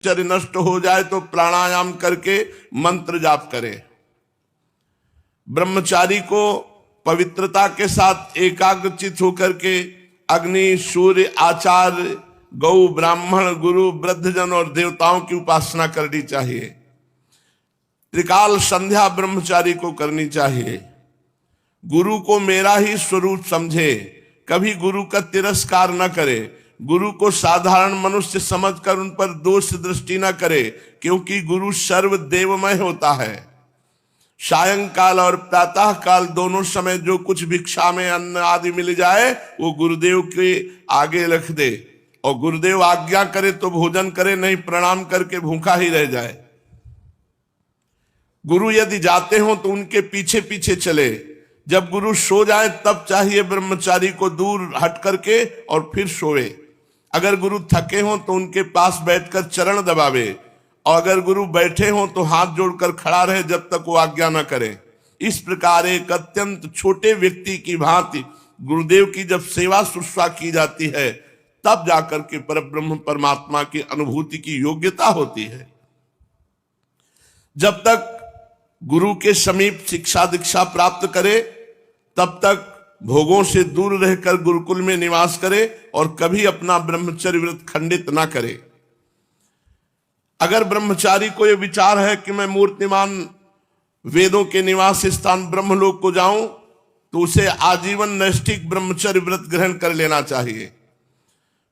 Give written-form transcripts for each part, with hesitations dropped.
ब्रह्मचर्य नष्ट हो जाए तो प्राणायाम करके मंत्र जाप करे। ब्रह्मचारी को पवित्रता के साथ एकाग्रचित होकर के अग्नि, सूर्य, आचार्य, गौ, ब्राह्मण, गुरु, वृद्धजन और देवताओं की उपासना करनी चाहिए। त्रिकाल संध्या ब्रह्मचारी को करनी चाहिए। गुरु को मेरा ही स्वरूप समझे, कभी गुरु का तिरस्कार न करे। गुरु को साधारण मनुष्य समझकर उन पर दोष दृष्टि न करे, क्योंकि गुरु सर्वदेवमय होता है। सायंकाल और प्रातः काल दोनों समय जो कुछ भिक्षा में अन्न आदि मिल जाए वो गुरुदेव के आगे रख दे, और गुरुदेव आज्ञा करे तो भोजन करे, नहीं प्रणाम करके भूखा ही रह जाए। गुरु यदि जाते हो तो उनके पीछे पीछे चले। जब गुरु सो जाए तब चाहिए ब्रह्मचारी को दूर हट करके और फिर सोए। अगर गुरु थके हो तो उनके पास बैठकर चरण दबावे, और अगर गुरु बैठे हो तो हाथ जोड़कर खड़ा रहे जब तक वो आज्ञा न करे। इस प्रकार एक अत्यंत छोटे व्यक्ति की भांति गुरुदेव की जब सेवा शुश्रूषा की जाती है तब जाकर के परब्रह्म परमात्मा की अनुभूति की योग्यता होती है। जब तक गुरु के समीप शिक्षा दीक्षा प्राप्त करे तब तक भोगों से दूर रहकर गुरुकुल में निवास करे और कभी अपना ब्रह्मचर्य व्रत खंडित ना करे। अगर ब्रह्मचारी को यह विचार है कि मैं मूर्तिमान वेदों के निवास स्थान ब्रह्मलोक को जाऊं, तो उसे आजीवन नैष्ठिक ब्रह्मचर्य व्रत ग्रहण कर लेना चाहिए।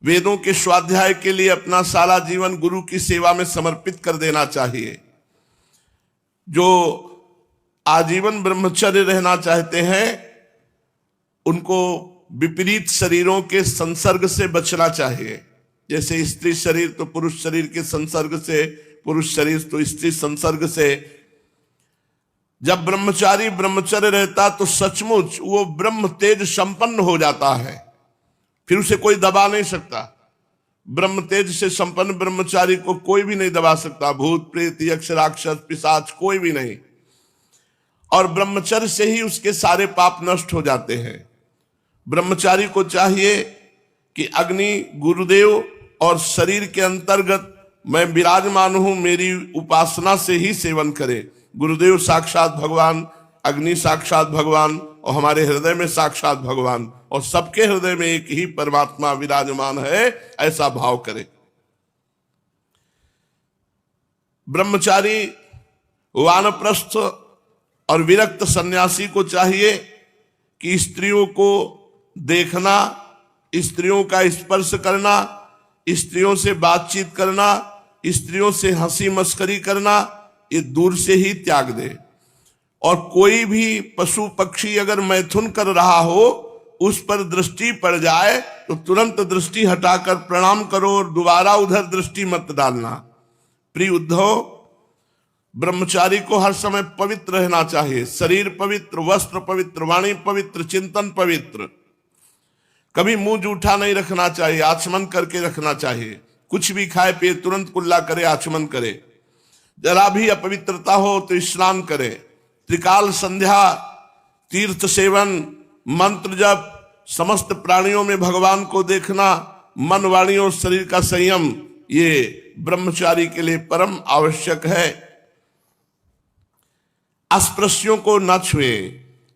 वेदों के स्वाध्याय के लिए अपना सारा जीवन गुरु की सेवा में समर्पित कर देना चाहिए। जो आजीवन ब्रह्मचर्य रहना चाहते हैं उनको विपरीत शरीरों के संसर्ग से बचना चाहिए। जैसे स्त्री शरीर तो पुरुष शरीर के संसर्ग से, पुरुष शरीर तो स्त्री संसर्ग से। जब ब्रह्मचारी ब्रह्मचर्य रहता तो सचमुच वो ब्रह्म तेज संपन्न हो जाता है, फिर उसे कोई दबा नहीं सकता। ब्रह्म तेज से संपन्न ब्रह्मचारी को कोई भी नहीं दबा सकता, भूत प्रेत यक्ष राक्षस पिशाच कोई भी नहीं। और ब्रह्मचर्य से ही उसके सारे पाप नष्ट हो जाते हैं। ब्रह्मचारी को चाहिए कि अग्नि, गुरुदेव और शरीर के अंतर्गत मैं विराजमान हूं, मेरी उपासना से ही सेवन करे। गुरुदेव साक्षात भगवान, अग्नि साक्षात भगवान और हमारे हृदय में साक्षात भगवान, और सबके हृदय में एक ही परमात्मा विराजमान है, ऐसा भाव करे। ब्रह्मचारी, वानप्रस्थ और विरक्त सन्यासी को चाहिए कि स्त्रियों को देखना, स्त्रियों का स्पर्श करना, स्त्रियों से बातचीत करना, स्त्रियों से हंसी मस्करी करना, ये दूर से ही त्याग दे। और कोई भी पशु पक्षी अगर मैथुन कर रहा हो, उस पर दृष्टि पड़ जाए तो तुरंत दृष्टि हटाकर प्रणाम करो और दोबारा उधर दृष्टि मत डालना। प्रिय उद्धव, ब्रह्मचारी को हर समय पवित्र रहना चाहिए। शरीर पवित्र, वस्त्र पवित्र, वाणी पवित्र, चिंतन पवित्र। कभी मुंह जूठा नहीं रखना चाहिए, आचमन करके रखना चाहिए। कुछ भी खाए पिए तुरंत कुल्ला करे, आचमन करे। जरा भी अपवित्रता हो तो स्नान करे। त्रिकाल संध्या, तीर्थ सेवन, मंत्र जप, समस्त प्राणियों में भगवान को देखना, मन, वाणी और शरीर का संयम, ये ब्रह्मचारी के लिए परम आवश्यक है। अस्पृश्यों को न छुए,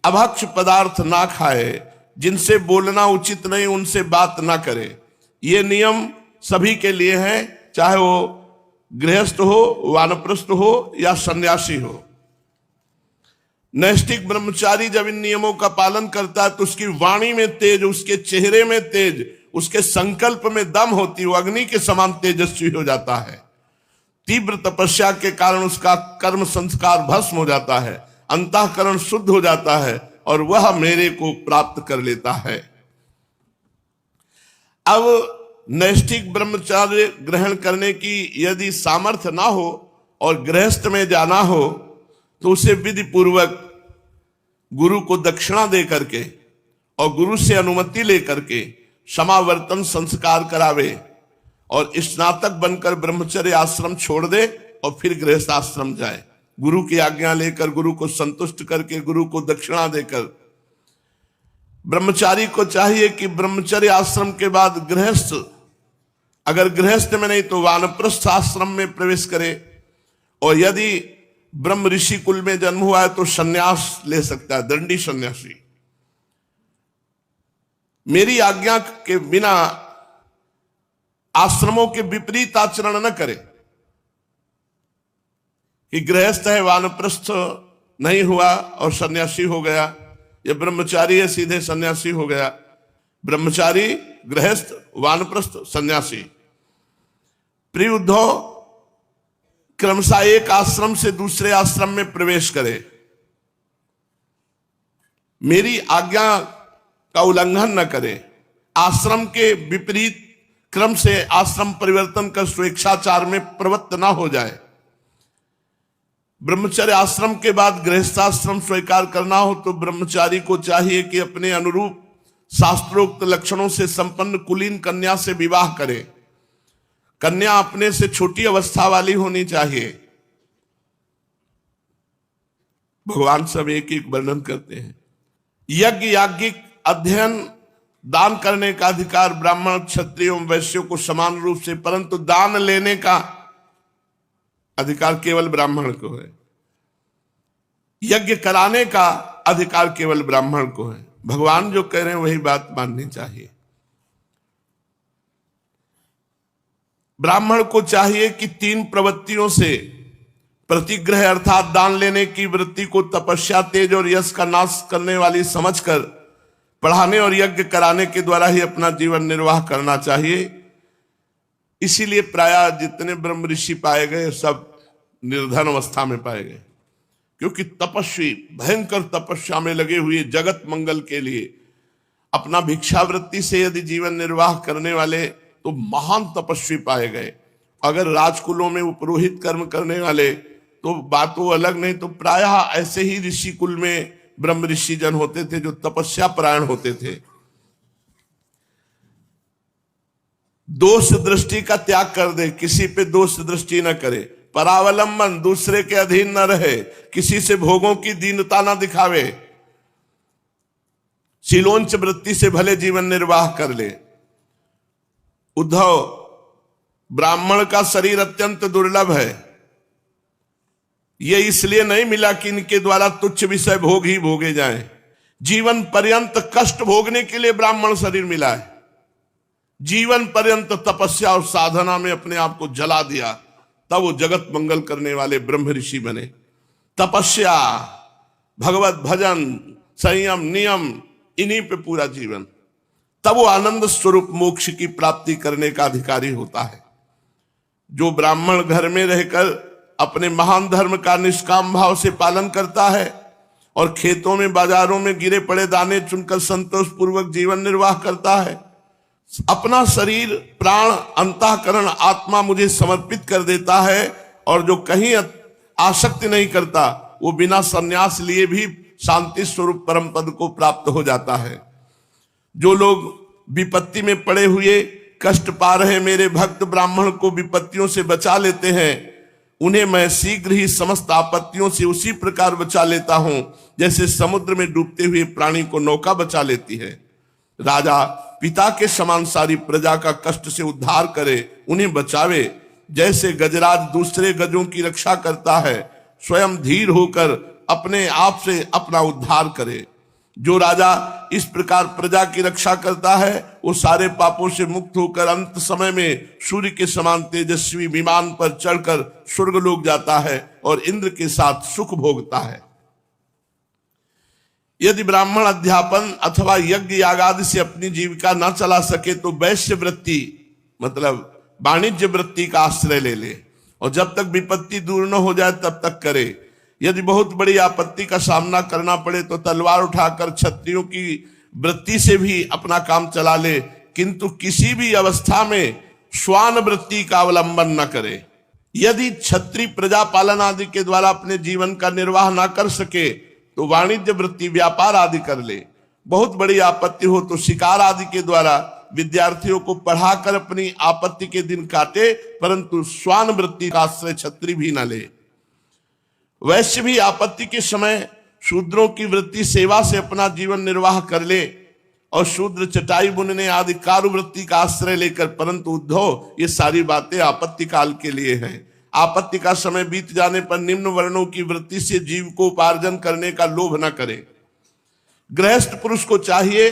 अभक्ष पदार्थ ना खाए, जिनसे बोलना उचित नहीं उनसे बात ना करे। ये नियम सभी के लिए है, चाहे वो गृहस्थ हो, वानप्रस्थ हो या सन्यासी हो। नैष्ठिक ब्रह्मचारी जब इन नियमों का पालन करता है तो उसकी वाणी में तेज, उसके चेहरे में तेज, उसके संकल्प में दम होती, वो अग्नि के समान तेजस्वी हो जाता है। तीव्र तपस्या के कारण उसका कर्म संस्कार भस्म हो जाता है, अंतःकरण शुद्ध हो जाता है और वह मेरे को प्राप्त कर लेता है। अब नैष्ठिक ब्रह्मचार्य ग्रहण करने की यदि सामर्थ्य ना हो और गृहस्थ में जाना हो तो उसे विधि पूर्वक गुरु को दक्षिणा दे करके और गुरु से अनुमति लेकर के समावर्तन संस्कार करावे और स्नातक बनकर ब्रह्मचर्य आश्रम छोड़ दे और फिर गृहस्थ आश्रम जाए। गुरु की आज्ञा लेकर, गुरु को संतुष्ट करके, गुरु को दक्षिणा देकर। ब्रह्मचारी को चाहिए कि ब्रह्मचर्य आश्रम के बाद गृहस्थ अगर गृहस्थ में नहीं तो वानप्रस्थ आश्रम में प्रवेश करे, और यदि ब्रह्म ऋषि कुल में जन्म हुआ है तो सन्यास ले सकता है, दंडी सन्यासी। मेरी आज्ञा के बिना आश्रमों के विपरीत आचरण न करे कि गृहस्थ है वानप्रस्थ नहीं हुआ और सन्यासी हो गया, या ब्रह्मचारी है सीधे सन्यासी हो गया। ब्रह्मचारी, गृहस्थ, वानप्रस्थ, सन्यासी। प्रिय उद्धव, क्रमशः एक आश्रम से दूसरे आश्रम में प्रवेश करे, मेरी आज्ञा का उल्लंघन न करे, आश्रम के विपरीत क्रम से आश्रम परिवर्तन कर स्वेच्छाचार में प्रवृत्त न हो जाए। ब्रह्मचर्य आश्रम के बाद गृहस्थाश्रम स्वीकार करना हो तो ब्रह्मचारी को चाहिए कि अपने अनुरूप शास्त्रोक्त लक्षणों से संपन्न कुलीन कन्या से विवाह करे। कन्या अपने से छोटी अवस्था वाली होनी चाहिए। भगवान सब एक एक वर्णन करते हैं। यज्ञ, याज्ञिक, अध्ययन, दान करने का अधिकार ब्राह्मण, क्षत्रिय एवं वैश्यों को समान रूप से, परंतु दान लेने का अधिकार केवल ब्राह्मण को है। यज्ञ कराने का अधिकार केवल ब्राह्मण को है। भगवान जो कह रहे हैं वही बात माननी चाहिए। ब्राह्मण को चाहिए कि 3 प्रवृत्तियों से, प्रतिग्रह अर्थात दान लेने की वृत्ति को तपस्या, तेज और यश का नाश करने वाली समझकर पढ़ाने और यज्ञ कराने के द्वारा ही अपना जीवन निर्वाह करना चाहिए। इसीलिए प्रायः जितने ब्रह्म ऋषि पाए गए सब निर्धन अवस्था में पाए गए, क्योंकि तपस्वी, भयंकर तपस्या में लगे हुए, जगत मंगल के लिए अपना भिक्षावृत्ति से यदि जीवन निर्वाह करने वाले तो महान तपस्वी पाए गए। अगर राजकुलों में उपरोहित कर्म करने वाले तो बात वो अलग, नहीं तो प्रायः ऐसे ही ऋषि कुल में ब्रह्म ऋषि जन होते थे जो तपस्या परायण होते थे। दोष दृष्टि का त्याग कर दे, किसी पे दोष दृष्टि न करे। परावलंबन, दूसरे के अधीन न रहे, किसी से भोगों की दीनता न दिखावे। शीलोंच वृत्ति से भले जीवन निर्वाह कर ले। उद्धव, ब्राह्मण का शरीर अत्यंत दुर्लभ है। यह इसलिए नहीं मिला कि इनके द्वारा तुच्छ विषय भोग ही भोगे जाएं। जीवन पर्यंत कष्ट भोगने के लिए ब्राह्मण शरीर मिला है। जीवन पर्यंत तपस्या और साधना में अपने आप को जला दिया, तब वो जगत मंगल करने वाले ब्रह्म ऋषि बने। तपस्या, भगवत भजन, संयम, नियम, इन्हीं पे पूरा जीवन, तब वो आनंद स्वरूप मोक्ष की प्राप्ति करने का अधिकारी होता है। जो ब्राह्मण घर में रहकर अपने महान धर्म का निष्काम भाव से पालन करता है और खेतों में, बाजारों में गिरे पड़े दाने चुनकर संतोष पूर्वक जीवन निर्वाह करता है, अपना शरीर, प्राण, अंतःकरण, आत्मा मुझे समर्पित कर देता है, और जो कहीं आसक्ति नहीं करता, वो बिना संन्यास लिए भी शांति स्वरूप परम पद को प्राप्त हो जाता है। जो लोग विपत्ति में पड़े हुए कष्ट पा रहे मेरे भक्त ब्राह्मण को विपत्तियों से बचा लेते हैं, उन्हें मैं शीघ्र ही समस्त आपत्तियों से उसी प्रकार बचा लेता हूं जैसे समुद्र में डूबते हुए प्राणी को नौका बचा लेती है। राजा पिता के समान सारी प्रजा का कष्ट से उद्धार करे, उन्हें बचावे। जैसे गजराज दूसरे गजों की रक्षा करता है, स्वयं धीर होकर अपने आप से अपना उद्धार करे। जो राजा इस प्रकार प्रजा की रक्षा करता है, वो सारे पापों से मुक्त होकर अंत समय में सूर्य के समान तेजस्वी विमान पर चढ़कर स्वर्गलोक जाता है और इंद्र के साथ सुख भोगता है। यदि ब्राह्मण अध्यापन अथवा यज्ञ यागादि से अपनी जीविका न चला सके तो वैश्य वृत्ति मतलब वाणिज्य वृत्ति का आश्रय ले ले, और जब तक विपत्ति दूर न हो जाए तब तक करे। यदि बहुत बड़ी आपत्ति का सामना करना पड़े तो तलवार उठाकर क्षत्रियों की वृत्ति से भी अपना काम चला ले, किंतु किसी भी अवस्था में श्वान वृत्ति का अवलंबन न करे। यदि क्षत्रिय प्रजा पालन आदि के द्वारा अपने जीवन का निर्वाह न कर सके तो वाणिज्य वृत्ति, व्यापार आदि कर ले। बहुत बड़ी आपत्ति हो तो शिकार आदि के द्वारा विद्यार्थियों को पढ़ाकर अपनी आपत्ति के दिन काटे, परंतु श्वान वृत्ति का आश्रय क्षत्रिय भी न ले। वैश्य भी आपत्ति के समय शूद्रों की वृत्ति सेवा से अपना जीवन निर्वाह कर ले, और शूद्र चटाई बुनने आदि कारुवृत्ति का आश्रय लेकर, परंतु उद्धव ये सारी बातें आपत्ति काल के लिए हैं। आपत्ति का समय बीत जाने पर निम्न वर्णों की वृत्ति से जीव को उपार्जन करने का लोभ न करे। गृहस्थ पुरुष को चाहिए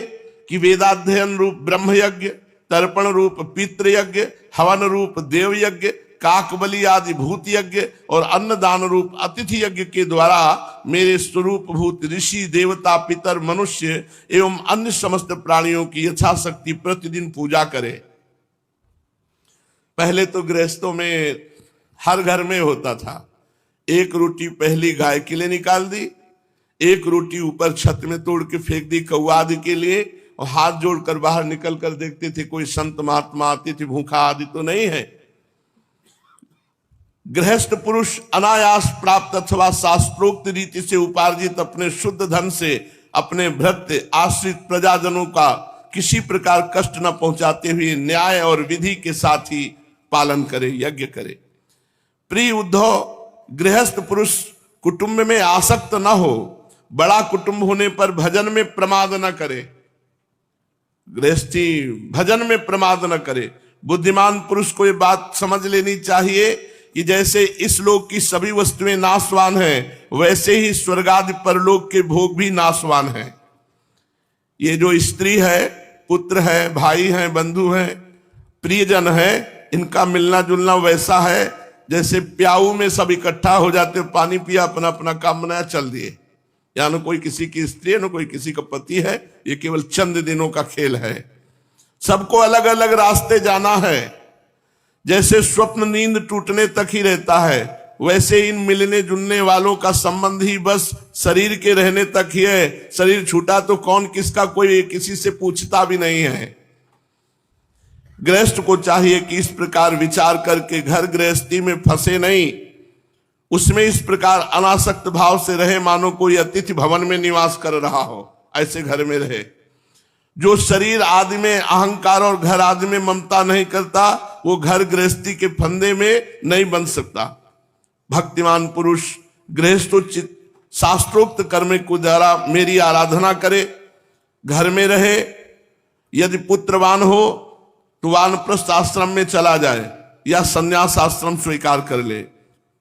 कि वेदाध्ययन रूप ब्रह्म यज्ञ, तर्पण रूप पितृयज्ञ, हवन रूप देव यज्ञ, काकबली आदि भूत यज्ञ और अन्नदान रूप अतिथि यज्ञ के द्वारा मेरे स्वरूप भूत ऋषि, देवता, पितर, मनुष्य एवं अन्य समस्त प्राणियों की यथाशक्ति प्रतिदिन पूजा करे। पहले तो गृहस्थों में हर घर में होता था, एक रोटी पहली गाय के लिए निकाल दी, एक रोटी ऊपर छत में तोड़ के फेंक दी कौआ आदि के लिए, और हाथ जोड़कर बाहर निकल कर देखते थे कोई संत महात्मा आते थे, भूखा आदि तो नहीं है। गृहस्थ पुरुष अनायास प्राप्त अथवा शास्त्रोक्त रीति से उपार्जित अपने शुद्ध धन से अपने भृत्य आश्रित प्रजाजनों का किसी प्रकार कष्ट न पहुंचाते हुए न्याय और विधि के साथ ही पालन करे, यज्ञ करे। प्रिय उद्धव, गृहस्थ पुरुष कुटुंब में आसक्त न हो, बड़ा कुटुंब होने पर भजन में प्रमाद न करे। गृहस्थी भजन में प्रमाद न करे। बुद्धिमान पुरुष को ये बात समझ लेनी चाहिए कि जैसे इस लोक की सभी वस्तुएं नाशवान हैं, वैसे ही स्वर्गादि परलोक के भोग भी नाशवान हैं। ये जो स्त्री है, पुत्र है, भाई है, बंधु है, प्रियजन है, इनका मिलना जुलना वैसा है जैसे प्याऊ में सब इकट्ठा हो जाते, पानी पिया, अपना अपना काम बनाया, चल दिए। या न कोई किसी की स्त्री है, न कोई किसी का पति है, ये केवल चंद दिनों का खेल है। सबको अलग अलग रास्ते जाना है। जैसे स्वप्न नींद टूटने तक ही रहता है, वैसे इन मिलने जुलने वालों का संबंध ही बस शरीर के रहने तक ही है। शरीर छूटा तो कौन किसका, कोई किसी से पूछता भी नहीं है। गृहस्थ को चाहिए कि इस प्रकार विचार करके घर गृहस्थी में फंसे नहीं, उसमें इस प्रकार अनासक्त भाव से रहे मानो कोई अतिथि भवन में निवास कर रहा हो, ऐसे घर में रहे। जो शरीर आदि में अहंकार और घर आदि में ममता नहीं करता, वो घर गृहस्थी के फंदे में नहीं बन सकता। भक्तिमान पुरुष गृहस्थोचित शास्त्रोक्त कर्म को द्वारा मेरी आराधना करे, घर में रहे। यदि पुत्रवान हो तो वानप्रस्थ आश्रम में चला जाए या संन्यास आश्रम स्वीकार कर ले।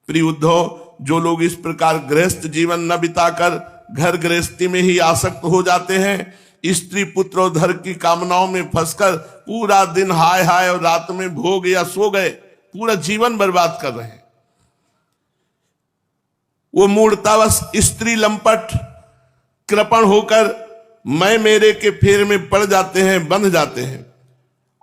प्रिय उद्धव, जो लोग इस प्रकार गृहस्थ जीवन न बिताकर घर गृहस्थी में ही आसक्त हो जाते हैं, स्त्री पुत्र और धन की कामनाओं में फंसकर पूरा दिन हाय हाय और रात में भोग या सो गए, पूरा जीवन बर्बाद कर रहे हैं। वो मूर्तावश स्त्री लंपट कृपण होकर मैं मेरे के फेर में पड़ जाते हैं, बंध जाते हैं,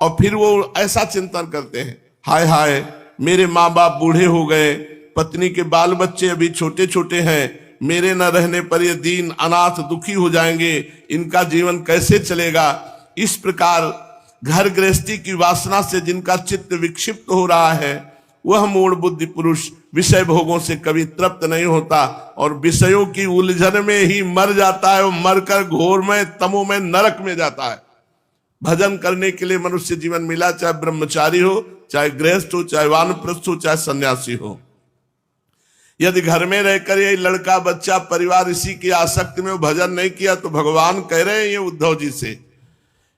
और फिर वो ऐसा चिंतन करते हैं, हाय हाय मेरे माँ बाप बूढ़े हो गए, पत्नी के बाल बच्चे अभी छोटे छोटे हैं, मेरे न रहने पर ये दीन अनाथ दुखी हो जाएंगे, इनका जीवन कैसे चलेगा। इस प्रकार घर गृहस्थी की वासना से जिनका चित्त विक्षिप्त हो रहा है, वह मूढ़ बुद्धि पुरुष विषय भोगों से कभी तृप्त नहीं होता और विषयों की उलझन में ही मर जाता है और मरकर घोर में तमो में नरक में जाता है। भजन करने के लिए मनुष्य जीवन मिला, चाहे ब्रह्मचारी हो, चाहे गृहस्थ हो, चाहे वानप्रस्थ हो, चाहे सन्यासी हो। यदि घर में रहकर ये लड़का बच्चा परिवार इसी की आसक्ति में भजन नहीं किया, तो भगवान कह रहे हैं ये उद्धव जी से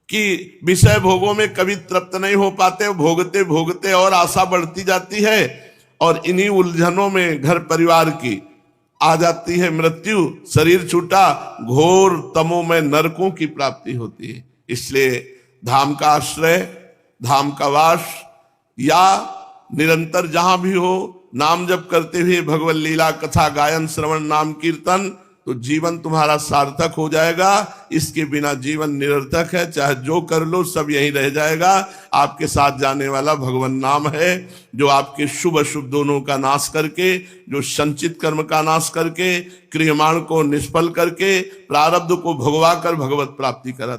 कि विषय भोगों में कभी तृप्त नहीं हो पाते, भोगते भोगते और आशा बढ़ती जाती है और इन्हीं उलझनों में घर परिवार की आ जाती है मृत्यु, शरीर छूटा, घोर तमो में नरकों की प्राप्ति होती है। इसलिए धाम का आश्रय, धाम का वास या निरंतर जहां भी हो नाम जप करते हुए भगवत लीला कथा गायन श्रवण नाम कीर्तन, तो जीवन तुम्हारा सार्थक हो जाएगा। इसके बिना जीवन निरर्थक है, चाहे जो कर लो सब यही रह जाएगा। आपके साथ जाने वाला भगवान नाम है, जो आपके शुभ अशुभ दोनों का नाश करके, जो संचित कर्म का नाश करके, क्रियमाण को निष्फल करके, प्रारब्ध को भोगवा कर भगवत प्राप्ति करा।